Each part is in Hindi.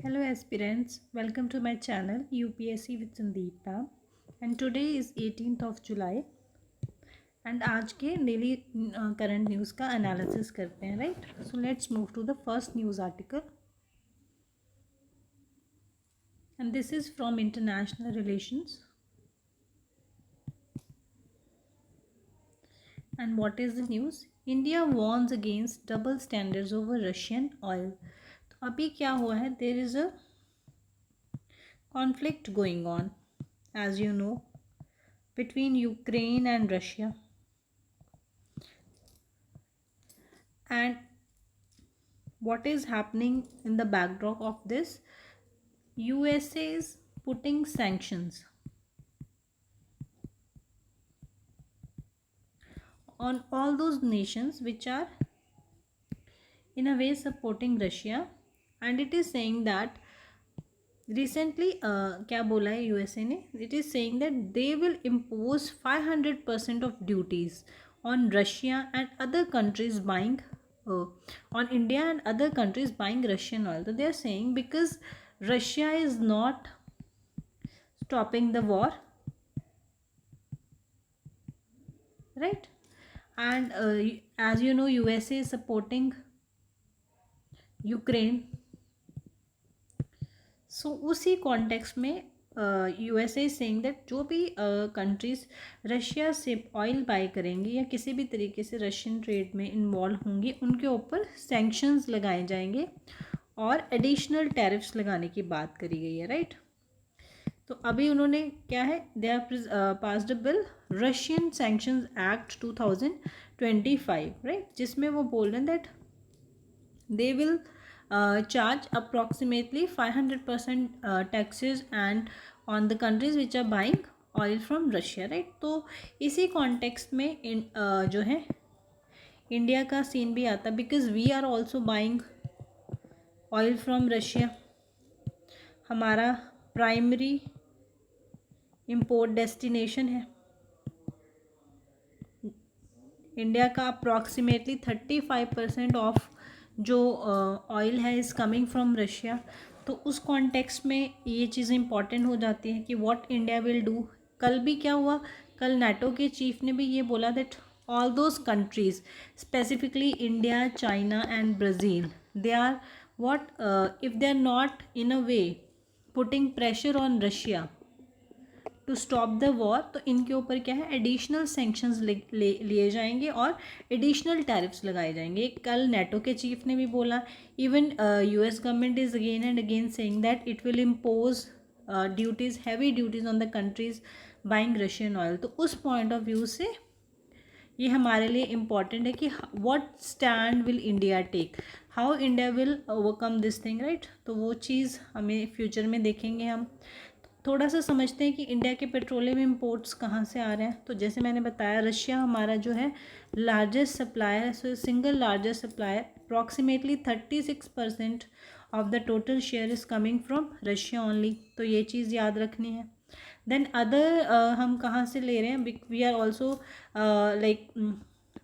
Hello aspirants, welcome to my channel UPSC with Sandeep and today is 18th of July and आज के डेली करंट न्यूज़ का एनालिसिस करते हैं right. So let's move to the first news article and this is from International Relations. And what is the news? India warns against double standards over Russian oil. तो अभी क्या हुआ है? There is a conflict going on, as you know, between Ukraine and Russia. And what is happening in the backdrop of this? USA is putting sanctions on all those nations which are in a way supporting Russia, and it is saying that recently क्या बोला है USA ने? It is saying that they will impose 500% of duties on Russia and other countries buying on India and other countries buying Russian oil. So they are saying because Russia is not stopping the war, right? And as you know, USA is supporting Ukraine. सो उसी कॉन्टेक्स्ट में USA इज सेइंग दैट जो भी कंट्रीज रशिया से ऑयल बाय करेंगी या किसी भी तरीके से रशियन ट्रेड में इन्वॉल्व होंगी उनके ऊपर सैंक्शंस लगाए जाएंगे और एडिशनल टैरिफ्स लगाने की बात करी गई है राइट. तो अभी उन्होंने क्या है, they are passed a bill Russian sanctions act 2025 right, जिसमें वो बोल रहे हैं that they will charge approximately 500% taxes and on the countries which are buying oil from Russia right. तो इसी कॉन्टेक्स्ट में जो है इंडिया का सीन भी आता because we are also buying oil from Russia. हमारा प्राइमरी इम्पोर्ट डेस्टिनेशन है. इंडिया का अप्रॉक्सीमेटली 35% ऑफ जो ऑयल है इज़ कमिंग फ्रॉम रशिया. तो उस कॉन्टेक्स्ट में ये चीज़ें इंपॉर्टेंट हो जाती हैं कि व्हाट इंडिया विल डू. कल भी क्या हुआ, कल नाटो के चीफ ने भी ये बोला that all those countries specifically India, China and Brazil, they are what if they are not in a way putting pressure on Russia to stop the war, तो इनके ऊपर क्या है एडिशनल सेंक्शंस लिए जाएंगे और एडिशनल टैरिफ्स लगाए जाएंगे. कल नेटो के चीफ ने भी बोला. Even US government is again and again saying that it will impose duties, heavy duties on the countries buying Russian oil. तो उस पॉइंट ऑफ व्यू से ये हमारे लिए इम्पॉर्टेंट है कि what stand will India take, how India will overcome this thing right. तो वो चीज़ हमें फ्यूचर में देखेंगे. हम थोड़ा सा समझते हैं कि इंडिया के पेट्रोलियम इंपोर्ट्स कहाँ से आ रहे हैं. तो जैसे मैंने बताया रशिया हमारा जो है लार्जेस्ट सप्लायर है. सो single largest supplier approximately 36% of the total share is coming from Russia only. तो ये चीज़ याद रखनी है. देन अदर हम कहाँ से ले रहे हैं, we are also like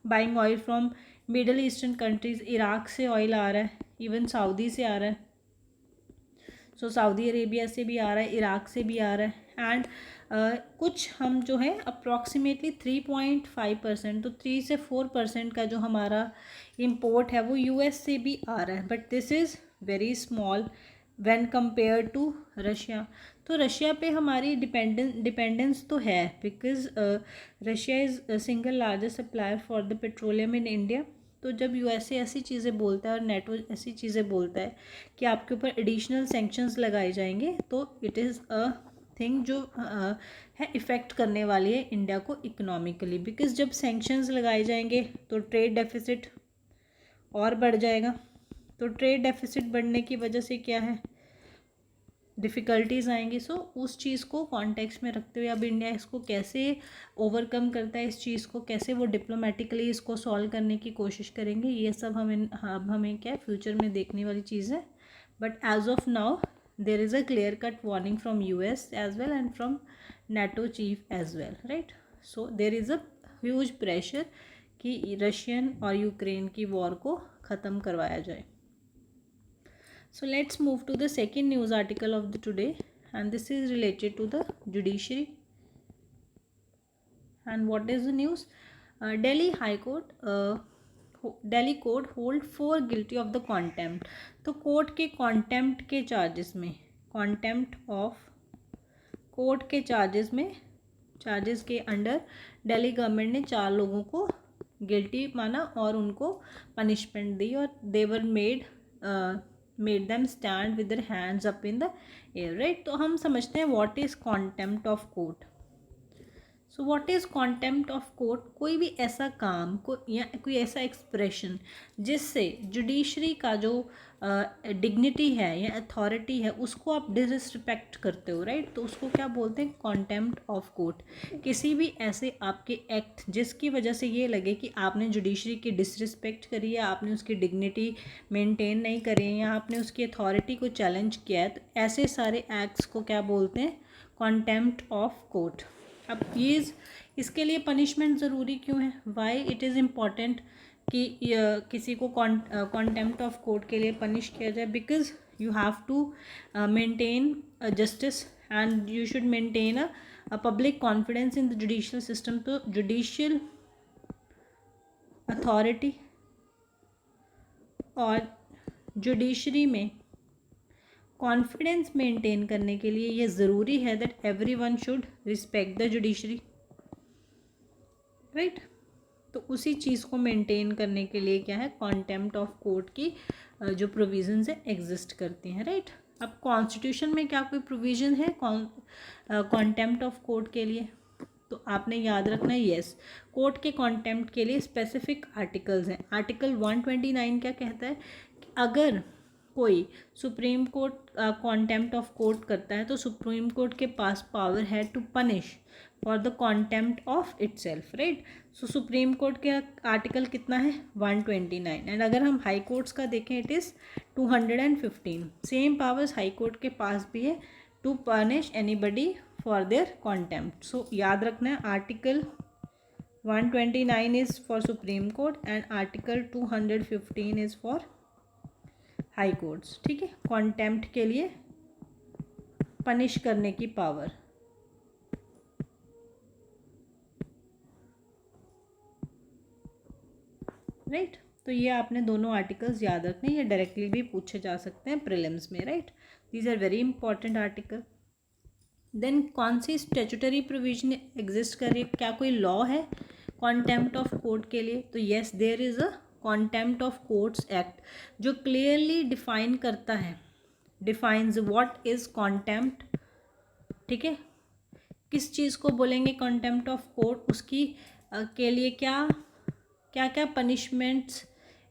buying oil from middle eastern countries. Iraq से ऑयल आ रहा है, इवन सऊदी से आ रहा है. सो सऊदी अरेबिया से भी आ रहा है, इराक से भी आ रहा है. एंड कुछ हम जो है अप्रॉक्सीमेटली 3.5%, तो 3 से 4% का जो हमारा इम्पोर्ट है वो US से भी आ रहा है. But this is very small when compare to Russia. तो रशिया पे हमारी डिपेंडेंस तो है because Russia is single largest supplier for the petroleum in India. तो जब USA ऐसी चीज़ें बोलता है और नेटो ऐसी चीज़ें बोलता है कि आपके ऊपर एडिशनल सैंक्शंस लगाए जाएंगे, तो इट इज़ अ थिंग जो है इफ़ेक्ट करने वाली है इंडिया को इकोनॉमिकली. बिकॉज जब सैंक्शंस लगाए जाएंगे तो ट्रेड डेफिसिट और बढ़ जाएगा. तो ट्रेड डेफिसिट बढ़ने की वजह से क्या है, डिफ़िकल्टीज़ आएंगी. सो उस चीज़ को कॉन्टेक्स्ट में रखते हुए अब इंडिया इसको कैसे ओवरकम करता है, इस चीज़ को कैसे वो डिप्लोमेटिकली इसको सॉल्व करने की कोशिश करेंगे, ये सब हमें क्या फ्यूचर में देखने वाली चीज़ है. But as of now there is a clear cut warning from US as well and from NATO chief as well right. So there is a huge pressure कि रशियन और यूक्रेन की वॉर को ख़त्म करवाया जाए. So let's move to the second news article of the today, and this is related to the judiciary. And what is the news? Delhi High Court, Delhi court hold 4 guilty of the contempt. तो कोर्ट के कॉन्टेम्प्ट के चार्जेस में, कॉन्टेम्प्ट ऑफ कोर्ट के चार्जेस के अंडर दिल्ली गवर्नमेंट ने 4 लोगों को गिल्टी माना और उनको पनिशमेंट दी, और they were made them stand with their hands up in the air, right. तो हम समझते हैं what is contempt of court. So what is contempt of court? कोई भी ऐसा काम या कोई ऐसा एक्सप्रेशन जिससे जुडिशरी का जो डिग्निटी है या अथॉरिटी है उसको आप डिसरिस्पेक्ट करते हो, राइट. तो उसको क्या बोलते हैं? Contempt of court. किसी भी ऐसे आपके एक्ट जिसकी वजह से ये लगे कि आपने जुडिशरी की डिसरिस्पेक्ट करी है, आपने उसकी डिग्निटी मेंटेन नहीं करी है, या आपने उसकी अथॉरिटी को चैलेंज किया है, तो ऐसे सारे एक्ट्स को क्या बोलते हैं? Contempt of court. अब ये इसके लिए पनिशमेंट ज़रूरी क्यों है? वाई इट इज़ इम्पॉर्टेंट कि किसी को कॉन्टेम्प्ट ऑफ कोर्ट के लिए पनिश किया जाए? Because you have to maintain justice and you should maintain a public confidence in the judicial system. तो जुडिशियल अथॉरिटी और जुडिशरी में कॉन्फिडेंस मेंटेन करने के लिए ये ज़रूरी है that everyone should respect the judiciary, right. तो उसी चीज़ को मेंटेन करने के लिए क्या है? कॉन्टेम्प्ट ऑफ कोर्ट की जो प्रोविजंस है एग्जिस्ट करती हैं, राइट. अब कॉन्स्टिट्यूशन में क्या कोई प्रोविज़न है कॉन्टेम्प्ट ऑफ कोर्ट के लिए? तो आपने याद रखना है, येस, कोर्ट के कॉन्टेम्प्ट के लिए स्पेसिफिक आर्टिकल्स हैं. आर्टिकल 129 क्या कहता है कि अगर कोई supreme court contempt of court करता है तो सुप्रीम कोर्ट के पास पावर है to punish for the contempt of itself, right. So supreme court के आर्टिकल कितना है? 129. एंड अगर हम हाई कोर्ट्स का देखें it is 215. Same powers high court के पास भी है to punish anybody for their contempt. So याद रखना है, article 129 is for supreme court and article 215 is for high courts, ठीक है. कॉन्टेम्प्ट के लिए पनिश करने की पावर. राइट. तो ये आपने दोनों आर्टिकल्स याद रखने, ये डायरेक्टली भी पूछे जा सकते हैं प्रीलिम्स में, right. These are very important article. Then कौन सी स्टैट्यूटरी प्रोविजन एग्जिस्ट कर रही है? क्या कोई लॉ है कॉन्टेम्प्ट ऑफ कोर्ट के लिए? तो yes, there is a contempt of courts act जो क्लियरली डिफाइन करता है, डिफाइंस व्हाट इज़ कॉन्टेम्प्ट, ठीक है. किस चीज़ को बोलेंगे कॉन्टेम्प्ट ऑफ कोर्ट, उसकी के लिए क्या क्या पनिशमेंट्स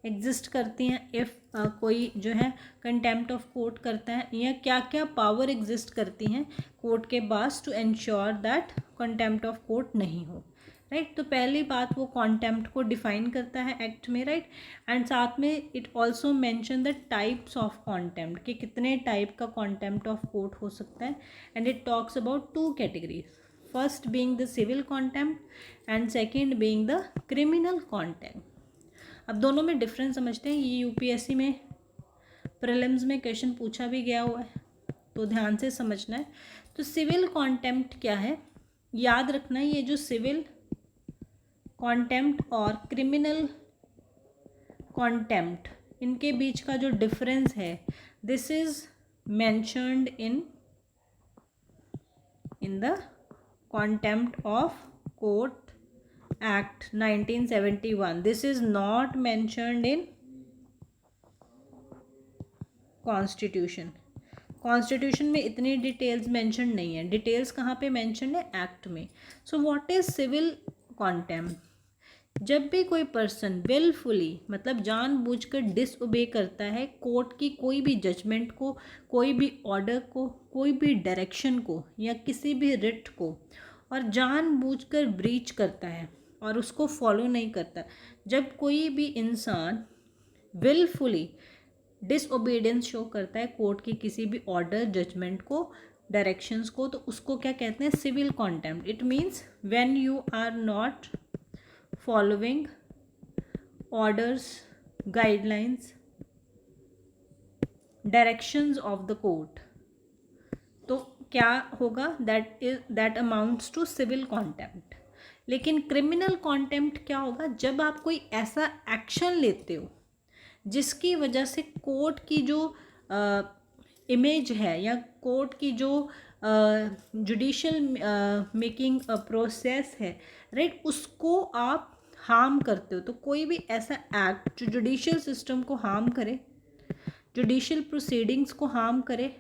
एग्जिस्ट करती हैं इफ़ कोई जो है कंटेम्प्ट ऑफ कोर्ट करता है, या क्या क्या पावर एग्जिस्ट करती हैं कोर्ट के पास to ensure that contempt of court नहीं हो, राइट. तो पहली बात वो कॉन्टेम्प्ट को डिफाइन करता है एक्ट में, राइट. एंड साथ में it also mention the types of contempt कि कितने टाइप का कॉन्टेम्प्ट ऑफ कोर्ट हो सकता है. And it talks about 2 categories, first being the civil contempt and second being the criminal contempt. अब दोनों में डिफरेंस समझते हैं. ये यूपीएससी में प्रीलिम्स में क्वेश्चन पूछा भी गया हुआ है, तो ध्यान से समझना है. तो सिविल कॉन्टेम्प्ट क्या है? याद रखना है, ये जो सिविल कॉन्टेम्प्ट और क्रिमिनल कॉन्टेम्प्ट इनके बीच का जो डिफरेंस है, this is mentioned in the contempt of court Act 1971. This is not mentioned in Constitution. Constitution में इतनी डिटेल्स मेंशन नहीं है. डिटेल्स कहाँ पे मेंशन है? एक्ट में. So what is civil contempt? जब भी कोई पर्सन विलफुली मतलब जानबूझकर डिसओबे करता है कोर्ट की कोई भी जजमेंट को, कोई भी ऑर्डर को, कोई भी डायरेक्शन को या किसी भी रिट को, और जानबूझकर ब्रीच करता है और उसको फॉलो नहीं करता. जब कोई भी इंसान विलफुली डिसओबीडियंस शो करता है कोर्ट की किसी भी ऑर्डर, जजमेंट को, डायरेक्शंस को, तो उसको क्या कहते हैं? Civil contempt. It means when you are not following orders, guidelines, directions of the court, तो क्या होगा, that amounts to civil contempt. लेकिन क्रिमिनल कॉन्टेम्प्ट क्या होगा, जब आप कोई ऐसा एक्शन लेते हो जिसकी वजह से कोर्ट की जो इमेज है या कोर्ट की जो जुडिशल मेकिंग प्रोसेस है, राइट, उसको आप हार्म करते हो। तो कोई भी ऐसा एक्ट जो जुडिशियल सिस्टम को हार्म करे, जुडिशियल प्रोसीडिंग्स को हार्म करे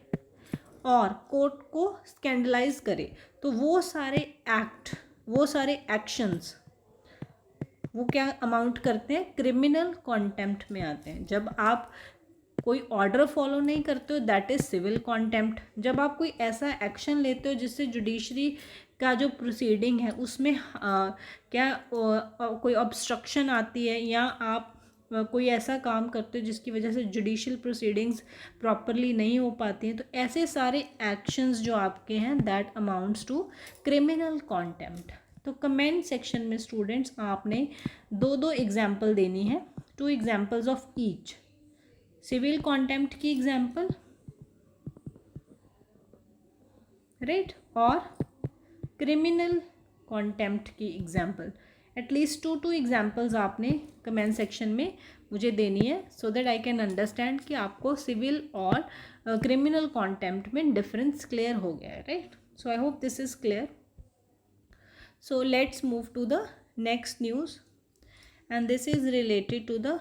और कोर्ट को स्कैंडलाइज करे, तो वो सारे एक्ट, वो सारे एक्शंस, वो क्या अमाउंट करते हैं, क्रिमिनल कॉन्टेम्प्ट में आते हैं। जब आप कोई ऑर्डर फॉलो नहीं करते हो, दैट इज़ सिविल कॉन्टेम्प्ट। जब आप कोई ऐसा एक्शन लेते हो जिससे जुडिशरी का जो प्रोसीडिंग है उसमें कोई ऑब्स्ट्रक्शन आती है, या आप कोई ऐसा काम करते हो जिसकी वजह से जुडिशियल प्रोसीडिंग्स प्रॉपरली नहीं हो पाती हैं, तो ऐसे सारे एक्शंस जो आपके हैं, that amounts to criminal contempt. तो कमेंट सेक्शन में स्टूडेंट्स आपने दो एग्जाम्पल देनी है, 2 examples of each. Civil contempt की एग्जाम्पल, राइट, और क्रिमिनल कॉन्टेम्प्ट की एग्जाम्पल। एटलीस्ट 2 एग्जाम्पल्स आपने कमेंट सेक्शन में मुझे देनी है, so that I can understand कि आपको सिविल और क्रिमिनल कॉन्टेम्प्ट में डिफरेंस क्लियर हो गया है, right. So I hope this is clear. So let's move to the next news, and this is related to the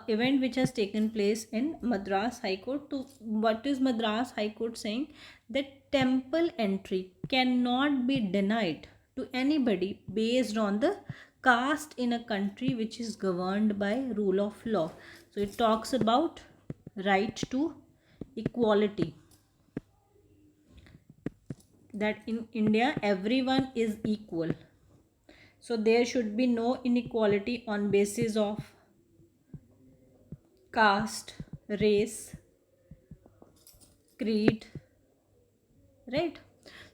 event which has taken place in Madras High Court. To what is Madras High Court saying? That temple entry cannot be denied to anybody based on the caste in a country which is governed by rule of law. So it talks about right to equality, that in India everyone is equal. So there should be no inequality on basis of caste, race, creed, right?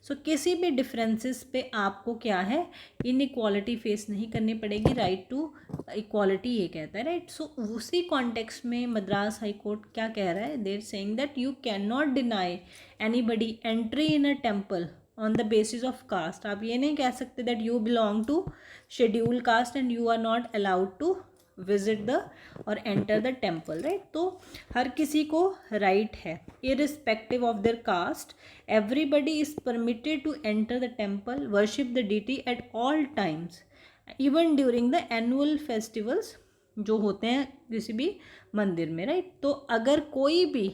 सो किसी भी डिफरेंसेस पे आपको क्या है, इनइक्वालिटी फेस नहीं करनी पड़ेगी। राइट टू इक्वालिटी ये कहता है, राइट। सो उसी कॉन्टेक्स्ट में मद्रास हाई कोर्ट क्या कह रहा है, they're saying that you can not deny anybody entry in a temple on the basis of caste. आप ये नहीं कह सकते that you belong to schedule caste and you are not allowed to visit the और एंटर द टेम्पल, राइट। तो हर किसी को राइट है, irrespective of their caste, everybody is permitted to enter the temple, worship the deity at all times, even during the annual festivals जो होते हैं किसी भी मंदिर में, राइट। तो अगर कोई भी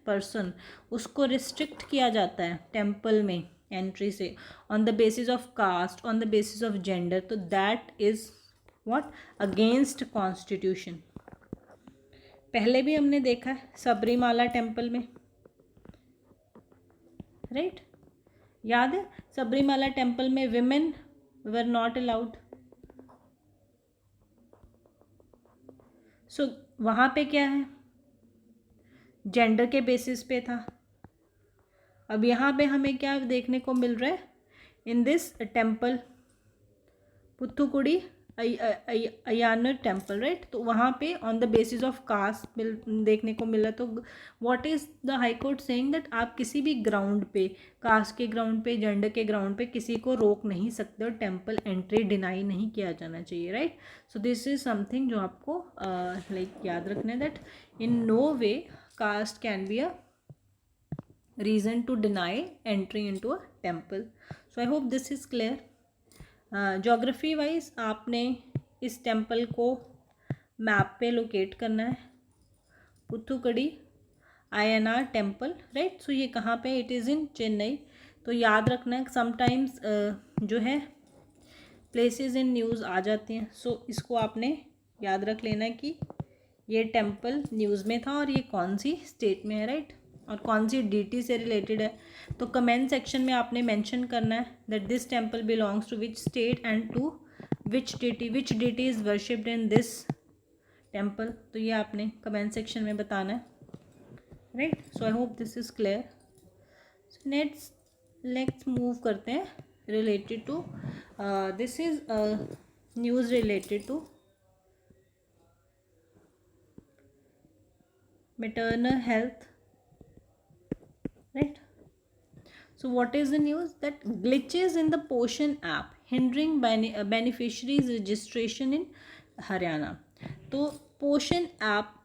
पर्सन उसको रिस्ट्रिक्ट किया जाता है टेम्पल में एंट्री से on the basis of caste, on the basis of gender, तो that is what, against constitution. पहले भी हमने देखा है सबरीमाला टेम्पल में, राइट, याद है सबरीमाला टेम्पल में विमेन वर नॉट अलाउड। सो वहाँ पे क्या है, जेंडर के बेसिस पे था। अब यहाँ पे हमें क्या देखने को मिल रहा है, in this temple Puthukudi Ayyanar temple, right. तो वहाँ पे on the basis of caste देखने को मिला। तो what is the high court saying that आप किसी भी ग्राउंड पे, कास्ट के ग्राउंड पे, जेंडर के ग्राउंड पे किसी को रोक नहीं सकते और टेम्पल एंट्री डिनाई नहीं किया जाना चाहिए, right. So this is something जो आपको लाइक याद रखना है, that in no way caste can be a reason to deny entry into a temple. So I hope this is clear. Geography wise आपने इस टेम्पल को मैप पे लोकेट करना है, Puthukudi Ayyanar temple, right. So ये कहाँ पे, इट इज़ इन चेन्नई। तो याद रखना है, समटाइम्स जो है प्लेसेस इन न्यूज़ आ जाती हैं, सो इसको आपने याद रख लेना कि ये टेम्पल न्यूज़ में था और ये कौन सी स्टेट में है, राइट, और कौन सी डीटी से रिलेटेड है। तो कमेंट सेक्शन में आपने मेंशन करना है that this temple belongs to which state and to which deity is worshipped in this temple. तो ये आपने कमेंट सेक्शन में बताना है, right. So I hope this is clear. So let's move करते हैं related to this is news related to maternal health, right? So what is the news? That glitches in the Poshan app hindering beneficiaries registration in Haryana. तो पोषण ऐप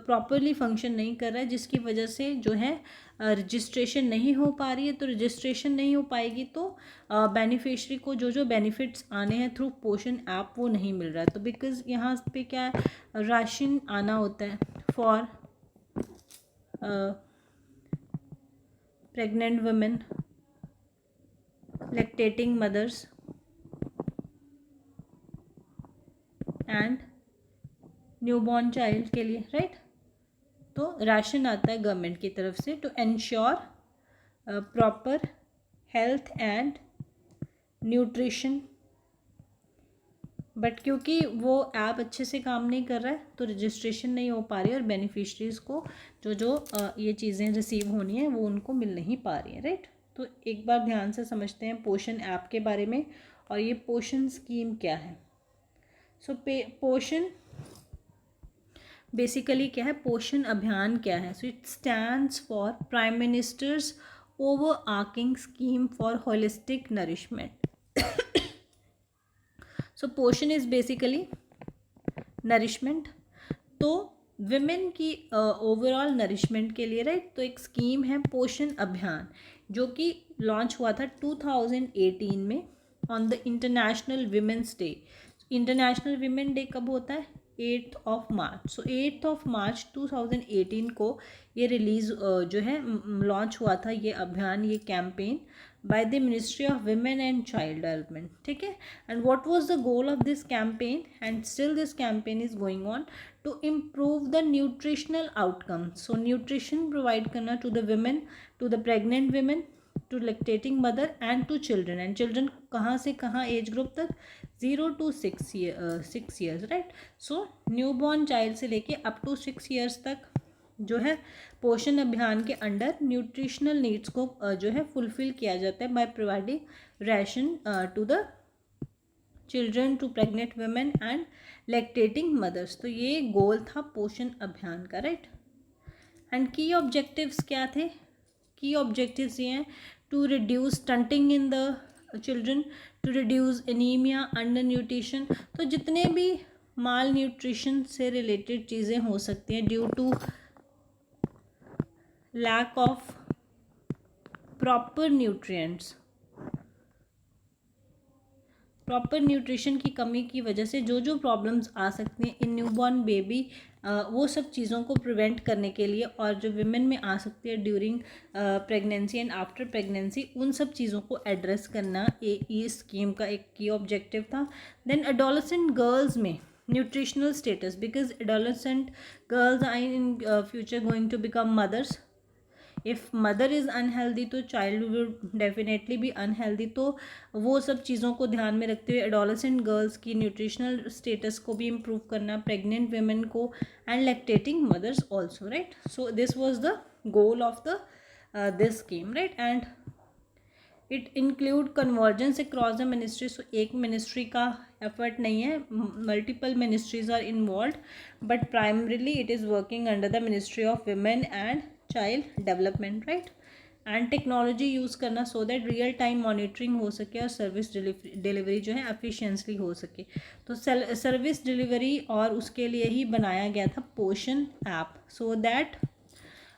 प्रॉपरली फंक्शन नहीं कर रहा है, जिसकी वजह से जो है रजिस्ट्रेशन नहीं हो पा रही है. तो रजिस्ट्रेशन नहीं हो पाएगी तो बेनिफिशरी को जो जो बेनिफिट्स आने हैं थ्रू पोषण ऐप वो नहीं मिल रहा है. तो बिकॉज यहाँ पे क्या है, राशन आना होता है for pregnant women, lactating mothers and newborn child के लिए, राइट. तो राशन आता है गवर्नमेंट की तरफ से to ensure proper health and nutrition. But क्योंकि वो ऐप अच्छे से काम नहीं कर रहा है तो रजिस्ट्रेशन नहीं हो पा रही है और बेनिफिशरीज को जो जो ये चीज़ें रिसीव होनी है वो उनको मिल नहीं पा रही है, राइट. तो एक बार ध्यान से समझते हैं पोषण ऐप के बारे में और ये पोषण स्कीम क्या है. सो पोषण बेसिकली क्या है, पोषण अभियान क्या है. So it stands for prime minister's overarching scheme for holistic nourishment. So Poshan is basically nourishment. तो विमेन की ओवरऑल नरिशमेंट के लिए, राइट. तो एक स्कीम है पोषण अभियान जो कि लॉन्च हुआ था 2018 में on the international women's day. International women day कब होता है, 8th of March. So 8th of March 2018 को ये रिलीज़ जो है लॉन्च हुआ था ये अभियान, ये campaign by the ministry of women and child development, ठीक है. And what was the goal of this campaign, and still this campaign is going on, to improve the nutritional outcomes. So nutrition provide करना to the women, to the pregnant women, to lactating mother and to children. And children कहाँ से कहाँ एज ग्रुप तक, 0 to 6 years, right. So newborn child से लेके अप टू 6 years तक जो है पोषण अभियान के अंडर न्यूट्रिशनल नीड्स को जो है फुलफिल किया जाता है by providing ration to the children, to pregnant women and lactating mothers. तो ये गोल था पोषण अभियान का, राइट. एंड की ऑब्जेक्टिव्स क्या थे, की ऑब्जेक्टिव्स ये हैं, to reduce stunting in the children, to reduce anaemia, under nutrition. तो जितने भी माल न्यूट्रिशन से रिलेटेड चीज़ें हो सकती हैं due to lack of proper nutrients, proper nutrition की कमी की वजह से जो जो प्रॉब्लम्स आ सकती हैं इन न्यूबॉर्न बेबी, वो सब चीज़ों को प्रिवेंट करने के लिए, और जो विमेन में आ सकती है during pregnancy and after pregnancy, उन सब चीज़ों को एड्रेस करना ये स्कीम का एक की ऑब्जेक्टिव था. देन एडोलेसेंट गर्ल्स में nutritional status, because adolescent girls are in future going to become mothers. If mother is unhealthy तो चाइल्ड विल डेफिनेटली भी अनहेल्दी. तो वो सब चीज़ों को ध्यान में रखते हुए एडोलेसेंट गर्ल्स की न्यूट्रिशनल स्टेटस को भी इम्प्रूव करना, प्रेग्नेंट वेमेन को and lactating mothers also, right. So this was the goal of the this scheme, right. And it include convergence across the ministry. So एक मिनिस्ट्री का एफर्ट नहीं है, multiple ministries are involve, but primarily it is working under the ministry of women and child development, right. And technology use करना so that real time monitoring हो सके और सर्विस डिलीवरी जो है एफिशिएंटली हो सके. तो सर्विस डिलीवरी और उसके लिए ही बनाया गया था पोषण app, so that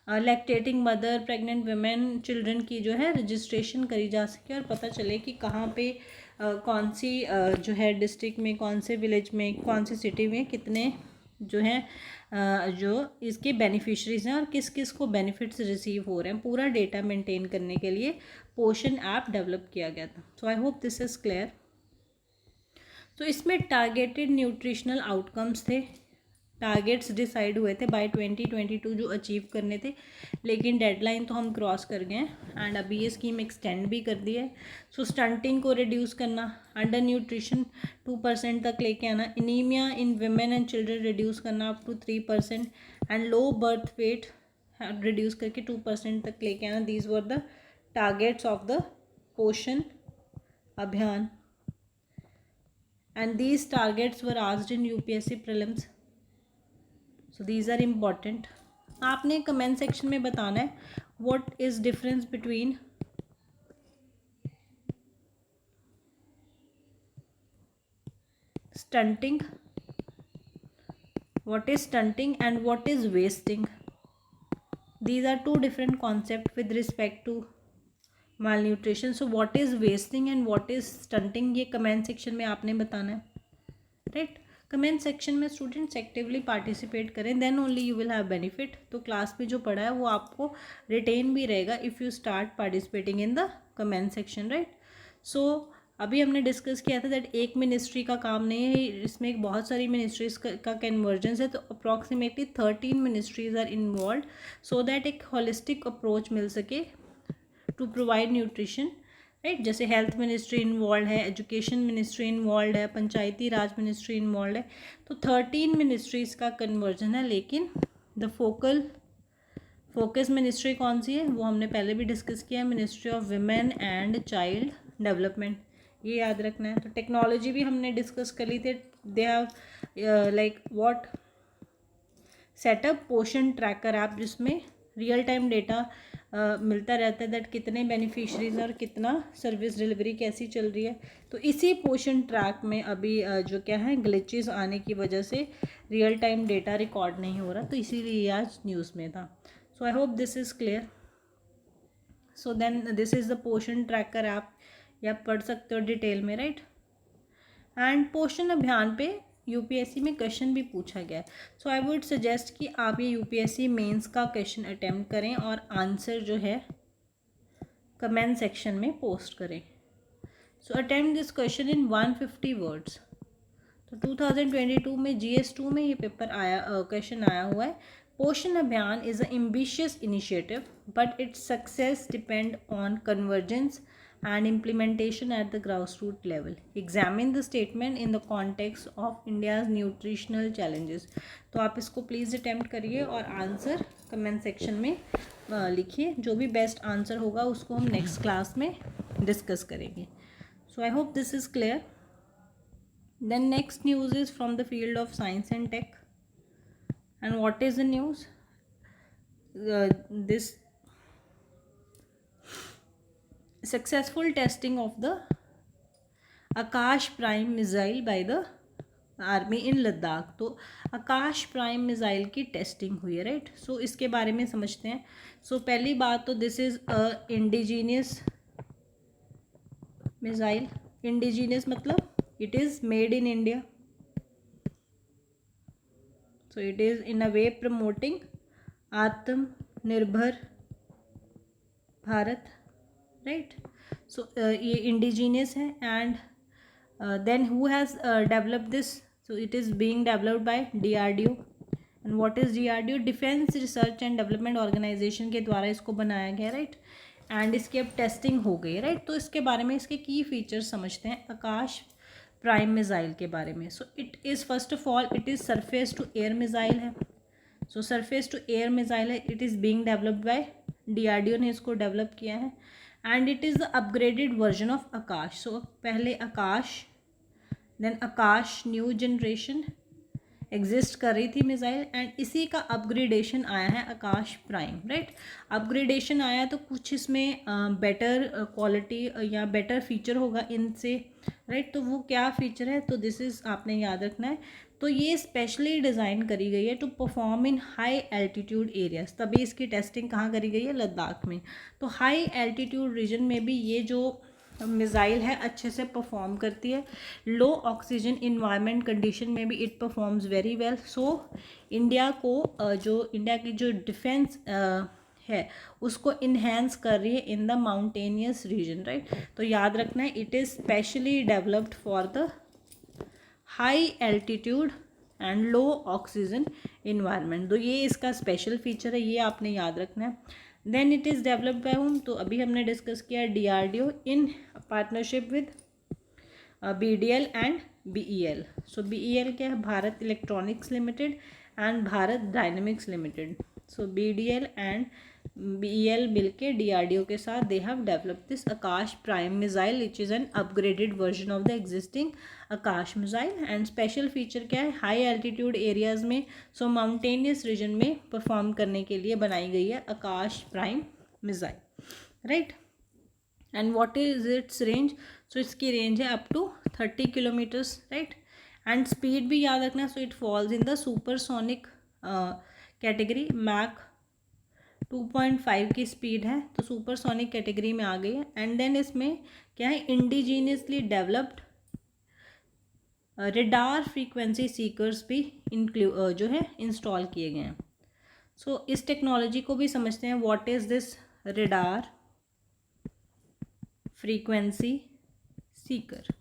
lactating mother, pregnant women, children की जो है रजिस्ट्रेशन करी जा सके और पता चले कि कहाँ पे कौन सी जो है डिस्ट्रिक्ट में, कौन से विलेज में, कौन सी सिटी में कितने जो हैं जो इसके बेनिफिशरीज हैं और किस किस को बेनिफिट्स रिसीव हो रहे हैं. पूरा डेटा मेंटेन करने के लिए पोषण ऐप डेवलप किया गया था. So I hope this is clear. तो इसमें टारगेटेड न्यूट्रिशनल आउटकम्स थे, टारगेट्स डिसाइड हुए थे बाय 2022 जो अचीव करने थे, लेकिन डेडलाइन तो हम क्रॉस कर गए हैं एंड अभी ये स्कीम एक्सटेंड भी कर दी है. सो स्टंटिंग को रिड्यूस करना, अंडर न्यूट्रिशन 2% तक लेके आना, anaemia in women and children reduce करना up to 3%, and low birth weight reduce करके 2% तक लेके आना. These were the targets of the Poshan Abhiyan, and these targets were asked in UPSC prelims. So these are important. आपने कमेंट सेक्शन में बताना है what is difference between stunting, what is stunting and what is wasting. These are two different concepts with respect to malnutrition. So what is wasting and what is stunting, ये कमेंट सेक्शन में आपने बताना है, राइट. कमेंट सेक्शन में स्टूडेंट्स एक्टिवली पार्टिसिपेट करें, then only you will have benefit. तो क्लास में जो पढ़ा है वो आपको रिटेन भी रहेगा if you start participating in the comment section, right. So अभी हमने डिस्कस किया था दैट एक मिनिस्ट्री का काम नहीं है, इसमें एक बहुत सारी मिनिस्ट्रीज का कन्वर्जेंस है. तो approximately 13 ministries are involve so that एक होलिस्टिक अप्रोच मिल सके टू प्रोवाइड न्यूट्रिशन, राइट. जैसे हेल्थ मिनिस्ट्री इन्वॉल्व है, एजुकेशन मिनिस्ट्री इन्वॉल्व है, पंचायती राज मिनिस्ट्री इन्वॉल्व है. तो 13 मिनिस्ट्रीज़ का कन्वर्जन है. लेकिन द फोकस मिनिस्ट्री कौन सी है वो हमने पहले भी डिस्कस किया है, ministry of women and child development. ये याद रखना है. तो टेक्नोलॉजी भी हमने डिस्कस कर ली थी. They have like what setup पोषण ट्रैकर ऐप, जिसमें रियल टाइम डेटा मिलता रहता है दैट कितने बेनिफिशरीज और कितना सर्विस डिलीवरी कैसी चल रही है. तो इसी पोषण ट्रैक में अभी जो क्या है ग्लिचेस आने की वजह से रियल टाइम डेटा रिकॉर्ड नहीं हो रहा, तो इसीलिए आज न्यूज़ में था. So I hope this is clear. So then this is the Poshan tracker app, ये आप पढ़ सकते हो डिटेल में, राइट. एंड पोषण अभियान पे यूपीएससी में क्वेश्चन भी पूछा गया है. सो आई वुड सजेस्ट कि आप ये यूपीएससी मेंस का क्वेश्चन अटेम्प्ट करें और आंसर जो है कमेंट सेक्शन में पोस्ट करें. So attempt this question in 150 words. तो 2022 में GS2 में ये पेपर क्वेश्चन आया हुआ है. पोषण अभियान is a ambitious initiative but its success depend on convergence and implementation at the grassroots level. Examine the statement in the context of India's nutritional challenges. तो आप इसको प्लीज़ अटेम्प्ट करिए और आंसर कमेंट सेक्शन में लिखिए. जो भी बेस्ट आंसर होगा उसको हम नेक्स्ट क्लास में डिस्कस करेंगे. So I hope this is clear. Then next news is from the field of science and tech. And what is the news? This successful testing of the Akash Prime missile by the army in Ladakh. तो आकाश प्राइम मिसाइल की टेस्टिंग हुई है, राइट. सो इसके बारे में समझते हैं. सो पहली बात तो this is indigenous missile. Indigenous मतलब it is made in India. So it is in a way promoting Atmanirbhar Bharat, right. So ये इंडिजीनियस है. And then who has developed this? So it is being developed by DRDO. And what is DRDO? Defence research and development organisation के द्वारा इसको बनाया गया, राइट. एंड इसकी अब टेस्टिंग हो गई, राइट. तो इसके बारे में इसके की फीचर्स समझते हैं आकाश प्राइम मिसाइल के बारे में. So it is first of all it is surface to air missile है. So surface to air missile है. It is being developed by DRDO ने इसको डेवलप किया है. And it is the upgraded version of Akash. So पहले Akash, then Akash new generation exist कर रही थी मिसाइल, एंड इसी का अपग्रेडेशन आया है आकाश प्राइम, राइट. अपग्रेडेशन आया तो कुछ इसमें बेटर क्वालिटी या बेटर फीचर होगा इनसे, राइट. तो वो क्या फ़ीचर है? तो दिस इज़ आपने याद रखना है. तो ये स्पेशली डिज़ाइन करी गई है to perform in high altitude areas. तभी इसकी टेस्टिंग कहाँ करी गई है? लद्दाख में. तो हाई एल्टीट्यूड रीजन में भी ये जो मिसाइल है अच्छे से परफॉर्म करती है. लो ऑक्सीजन इन्वायरमेंट कंडीशन में भी it performs very well. So India को जो इंडिया की जो डिफेंस है उसको इन्हेंस कर रही है in the mountainous region, right. तो याद रखना है it is specially developed for the high altitude and low oxygen environment. तो ये इसका स्पेशल फीचर है, ये आपने याद रखना है. Then it is developed by whom? तो अभी हमने डिस्कस किया DRDO in partnership with BDL and BEL. So BEL क्या है? Bharat Electronics Limited and Bharat Dynamics Limited. So BDL and BEL मिलके DRDO के साथ they have developed this Akash prime missile which is an upgraded version of the existing Akash missile. And special feature क्या है, हाई एल्टीट्यूड एरियाज़ में, सो माउंटेनियस रीजन में परफॉर्म करने के लिए बनाई गई है Akash prime missile, right. And what is its range, so इसकी रेंज है up to 30 kilometres, right. And speed भी याद रखना, so it falls in the supersonic category, mach 2.5 की स्पीड है तो सुपरसोनिक कैटेगरी में आ गई है। एंड देन इसमें क्या है, indigenously developed radar frequency seekers भी जो है इंस्टॉल किए गए हैं। सो इस टेक्नोलॉजी को भी समझते हैं, what is this radar frequency Sikar.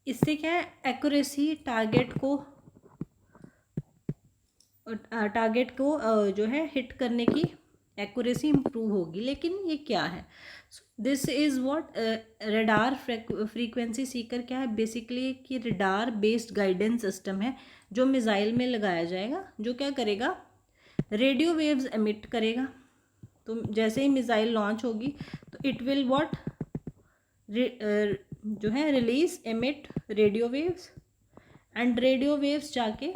इससे क्या है, एक्यूरेसी टारगेट को जो है हिट करने की एक्यूरेसी इम्प्रूव होगी। लेकिन ये क्या है, this is what radar frequency Sikar क्या है, बेसिकली कि रेडार बेस्ड गाइडेंस सिस्टम है जो मिसाइल में लगाया जाएगा, जो क्या करेगा, रेडियो वेव्स एमिट करेगा। तो जैसे ही मिसाइल लॉन्च होगी तो इट विल व्हाट जो है release emit radio waves, and radio waves जाके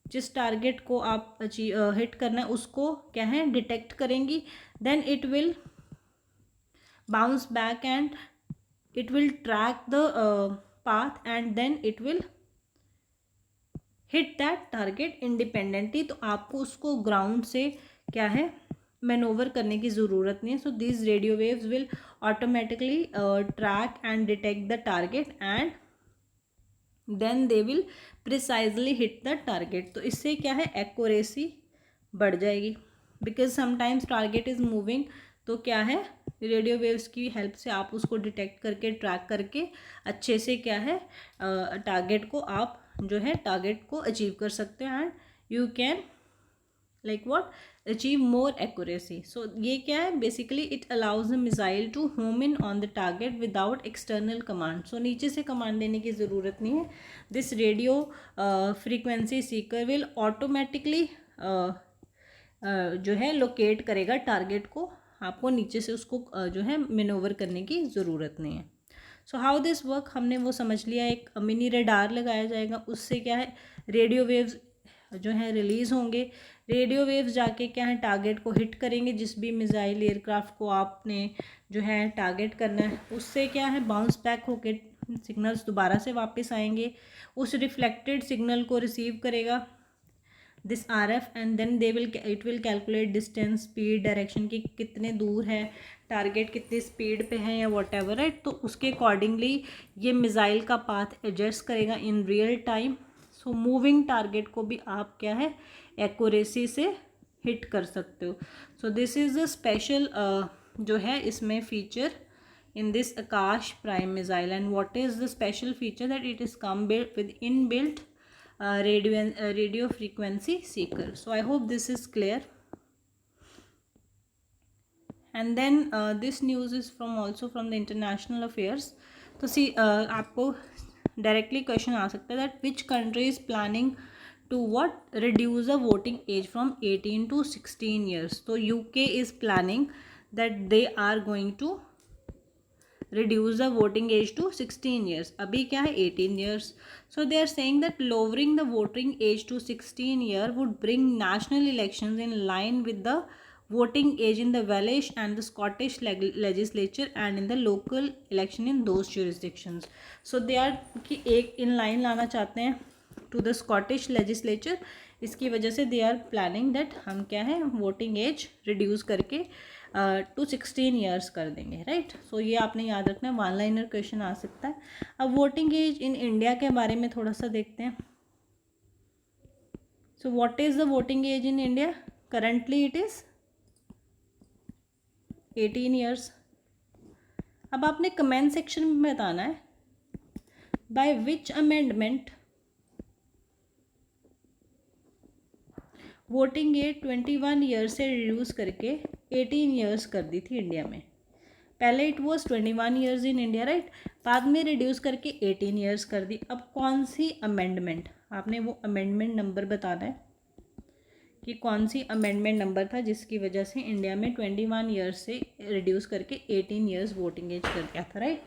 जिस टारगेट को आप हिट करना है उसको क्या है डिटेक्ट करेंगी। Then it will bounce back and it will track the path and then it will hit that target independently. तो आपको उसको ग्राउंड से क्या है मैनोवर करने की ज़रूरत नहीं है। So this radio waves will automatically track and detect the target and then they will precisely hit the target. तो इससे क्या है, एक्यूरेसी बढ़ जाएगी, because sometimes target is moving, तो क्या है रेडियो वेव्स की हेल्प से आप उसको डिटेक्ट करके ट्रैक करके अच्छे से क्या है टारगेट को आप जो है टारगेट को अचीव कर सकते हैं and you can like what achieve more accuracy. So ये क्या है, basically it allows the missile to home in on the target without external command. So नीचे से कमांड देने की ज़रूरत नहीं है। This radio frequency seeker will automatically जो है लोकेट करेगा टारगेट को, आपको नीचे से उसको जो है मैनोवर करने की ज़रूरत नहीं है। सो हाउ दिस वर्क हमने वो समझ लिया, एक मिनी रेडार लगाया जाएगा, उससे क्या है रेडियो वेव्स जो है रिलीज़ होंगे। रेडियो वेव्स जाके क्या है टारगेट को हिट करेंगे, जिस भी मिसाइल एयरक्राफ्ट को आपने जो है टारगेट करना है, उससे क्या है बाउंस बैक होके सिग्नल्स दोबारा से वापस आएंगे, उस रिफ्लेक्टेड सिग्नल को रिसीव करेगा this RF and then it will calculate distance, speed, direction की कितने दूर है टारगेट, कितनी स्पीड पे है या वॉट एवर, राइट। तो उसके अकॉर्डिंगली ये मिसाइल का पाथ एडजस्ट करेगा in real time. So moving target को भी आप क्या है एक्यूरेसी से हिट कर सकते हो। So this is a special जो है इसमें feature in this Akash prime missile. And what is the special feature that it is come built with in built radio frequency seeker. So I hope this is clear. And then this news is also from the international affairs. तो आपको directly question आ सकता है that which country is planning to what reduce the voting age from 18 to 16 years. तो UK is planning that they are going to reduce the voting age to 16 years. अभी क्या है 18 years. So they are saying that lowering the voting age to 16 year would bring national elections in line with the voting age in the Welsh and the Scottish legislature and in the local election in those jurisdictions. So they are कि एक in line लाना चाहते हैं to the Scottish legislature. इसकी वजह से they are planning that हम क्या है voting age reduce करके टू 16 ईयर्स कर देंगे, राइट। सो ये आपने याद रखना है, वन लाइनर क्वेश्चन आ सकता है। अब वोटिंग एज इन इंडिया के बारे में थोड़ा सा देखते हैं। So what is the voting age in India, currently it is 18 years. अब आपने कमेंट सेक्शन में बताना है by which amendment voting age 21 years से रिड्यूस करके 18 ईयर्स कर दी थी इंडिया में। पहले it was 21 years in India, right, बाद में रिड्यूस करके 18 ईयर्स कर दी। अब कौन सी अमेंडमेंट, आपने वो अमेंडमेंट नंबर बताना है कि कौन सी अमेंडमेंट नंबर था जिसकी वजह से इंडिया में 21 ईयर्स से रिड्यूस करके 18 ईयर्स वोटिंग एज कर दिया था, राइट।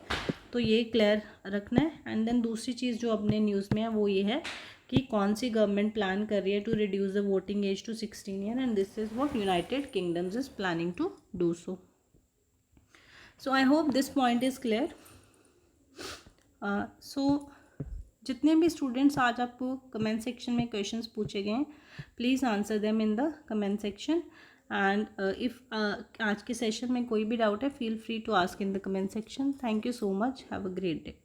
तो ये क्लियर रखना है। एंड देन दूसरी चीज़ जो अपने न्यूज़ में है वो ये है कि कौन सी गवर्नमेंट प्लान कर रही है to reduce the voting age to 16 year, and this is what United Kingdoms is planning to do so. So I hope this point is clear. So जितने भी स्टूडेंट्स आज आपको कमेंट सेक्शन में क्वेश्चंस पूछे गए हैं, please answer them in the comment section. And if आज के सेशन में कोई भी डाउट है, feel free to ask in the comment section. Thank you so much, have a great day.